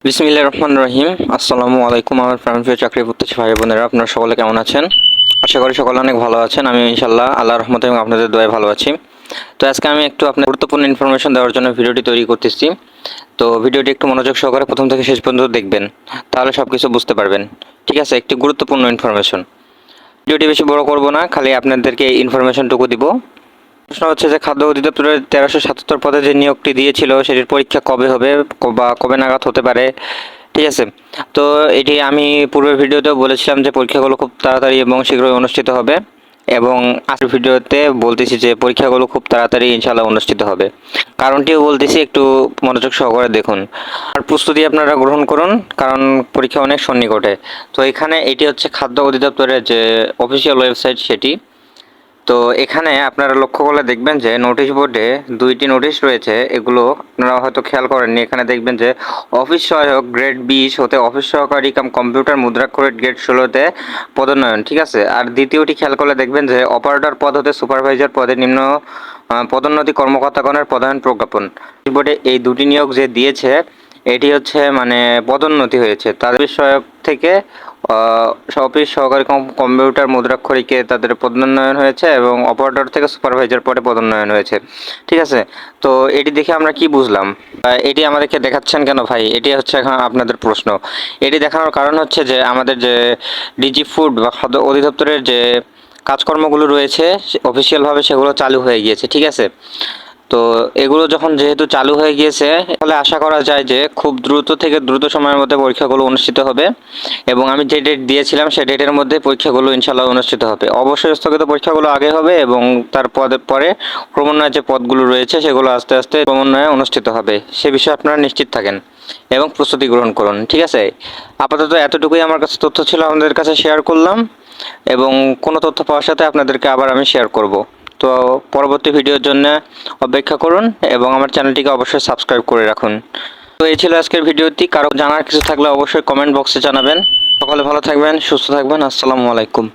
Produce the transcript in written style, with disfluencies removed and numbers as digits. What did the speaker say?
বিসমিল্লাহির রহমানির রহিম। আসসালামু আলাইকুম আমার প্রাণপ্রিয় চাকরি প্রত্যাশী ভাই বোনেরা, আপনারা সকলে কেমন আছেন? আশা করি সকলে অনেক ভালো আছেন। আমি ইনশাআল্লাহ আল্লাহর রহমতে এবং আপনাদের দোয়ায় ভালো আছি। তো আজকে আমি একটু আপনার গুরুত্বপূর্ণ ইনফরমেশন দেওয়ার জন্য ভিডিওটি তৈরি করতেছি। তো ভিডিওটি একটু মনোযোগ সহকারে প্রথম থেকে শেষ পর্যন্ত দেখবেন, তাহলে সব কিছু বুঝতে পারবেন। ঠিক আছে, একটি গুরুত্বপূর্ণ ইনফরমেশন। ভিডিওটি বেশি বড় করব না, খালি আপনাদেরকে এই ইনফরমেশনটুকু দিব। প্রশ্ন হচ্ছে যে খাদ্য অধিদপ্তরের 1377 পদে যে নিয়োগটি দিয়েছিল সেটির পরীক্ষা কবে হবে বা কবে নাগাদ হতে পারে। ঠিক আছে, তো এটি আমি পূর্বের ভিডিওতেও বলেছিলাম যে পরীক্ষাগুলো খুব তাড়াতাড়ি এবং শীঘ্রই অনুষ্ঠিত হবে, এবং আজকের ভিডিওতে বলতেছি যে পরীক্ষাগুলো খুব তাড়াতাড়ি ইনশাআল্লাহ অনুষ্ঠিত হবে। কারণটিও বলতেছি, একটু মনোযোগ সহকারে দেখুন আর প্রস্তুতি আপনারা গ্রহণ করুন, কারণ পরীক্ষা অনেক সন্নিকটে। তো এখানে এটি হচ্ছে খাদ্য অধিদপ্তরের যে অফিসিয়াল ওয়েবসাইট সেটি। তো এখানে আপনারা লক্ষ্য করলে দেখবেন যে নোটিশ বোর্ডে দুইটি নোটিশ রয়েছে, এগুলো আপনারা হয়তো খেয়াল করেননি। এখানে দেখবেন যে অফিস সহায়ক গ্রেড 20 হতে অফিস সহকারী কাম কম্পিউটার মুদ্রাক্ষরের গ্রেড 16-তে পদোন্নয়ন। ঠিক আছে, আর দ্বিতীয়টি খেয়াল করলে দেখবেন যে অপারেটর পদ হতে সুপারভাইজার পদে নিম্ন পদোন্নতি কর্মকর্তাগণের পদায়ন প্রজ্ঞাপন। বোর্ডে এই দুটি নিয়োগ যে দিয়েছে এটি হচ্ছে মানে পদোন্নতি হয়েছে তাদের সহায়ক থেকে অফিস সহকারী কম্পিউটার মুদ্রাক্ষরিকে তাদের পদোন্নয়ন হয়েছে, এবং অপারেটর থেকে সুপারভাইজার পদে পদোন্নয়ন হয়েছে। ঠিক আছে, তো এটি দেখে আমরা কি বুঝলাম? এটি আমাদেরকে দেখাচ্ছেন কেন ভাই? এটি হচ্ছে এখন আপনাদের প্রশ্ন। এটি দেখানোর কারণ হচ্ছে যে আমাদের যে ডিজি ফুড বা খাদ্য অধিদপ্তরের যে কাজকর্মগুলো রয়েছে অফিসিয়ালভাবে সেগুলো চালু হয়ে গিয়েছে। ঠিক আছে, তো এগুলো যখন যেহেতু চালু হয়ে গিয়েছে, তাহলে আশা করা যায় যে খুব দ্রুত থেকে দ্রুত সময়ের মধ্যে পরীক্ষাগুলো অনুষ্ঠিত হবে, এবং আমি যে ডেট দিয়েছিলাম সেই ডেটের মধ্যে পরীক্ষাগুলো ইনশাল্লাহ অনুষ্ঠিত হবে। অবশ্যই স্থগিত পরীক্ষাগুলো আগে হবে, এবং তার পরে ক্রমান্বয়ে যে পদগুলো রয়েছে সেগুলো আস্তে আস্তে ক্রমান্বয়ে অনুষ্ঠিত হবে। সে বিষয়ে আপনারা নিশ্চিত থাকেন এবং প্রস্তুতি গ্রহণ করুন। ঠিক আছে, আপাতত এতটুকুই আমার কাছে তথ্য ছিল, আপনাদের কাছে শেয়ার করলাম, এবং কোনো তথ্য পাওয়ার সাথে আপনাদেরকে আবার আমি শেয়ার করব। তো পরবর্তী ভিডিওর জন্য অপেক্ষা করুন, এবং আমার চ্যানেলটিকে অবশ্যই সাবস্ক্রাইব করে রাখুন। তো এই ছিল আজকের ভিডিওটি। কারো জানার কিছু থাকলে অবশ্যই কমেন্ট বক্সে জানাবেন। সকলে ভালো থাকবেন, সুস্থ থাকবেন। আসসালামু আলাইকুম।